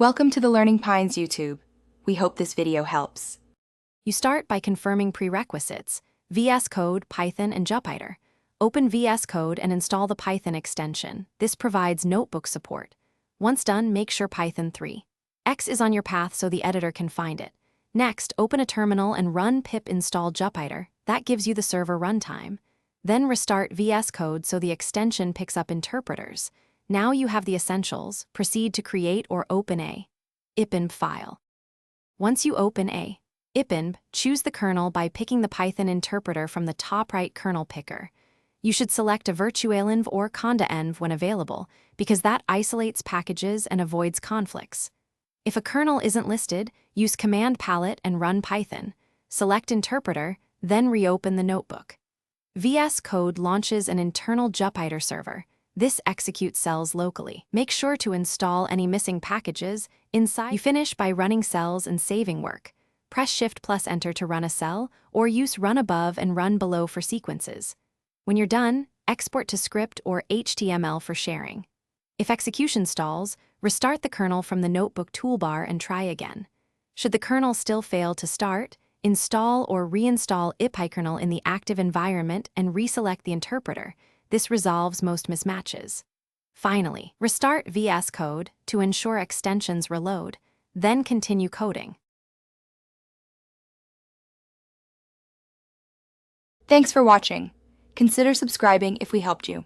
Welcome to the Learning Pines YouTube. We hope this video helps. You start by confirming prerequisites: Vscode, Python, and Jupyter. Open Vscode and install the Python extension. This provides notebook support. Once done, make sure Python 3.x is on your path so the editor can find it. Next, open a terminal and run pip install Jupyter. That gives you the server runtime. Then restart Vscode so the extension picks up interpreters. Now you have the essentials. Proceed to create or open a IPINB file. Once you open a IPINB, choose the kernel by picking the Python interpreter from the top right kernel picker. You should select a virtualenv or conda-env when available, because that isolates packages and avoids conflicts. If a kernel isn't listed, use command palette and run Python. Select interpreter, then reopen the notebook. Vscode launches an internal Jupyter server. This executes cells locally. Make sure to install any missing packages inside. You finish by running cells and saving work. Press Shift+Enter to run a cell, or use run above and run below for sequences. When you're done, export to script or HTML for sharing. If execution stalls, restart the kernel from the notebook toolbar and try again. Should the kernel still fail to start, install or reinstall ipykernel in the active environment and reselect the interpreter. This resolves most mismatches. Finally, restart Vscode to ensure extensions reload, then continue coding. Thanks for watching. Consider subscribing if we helped you.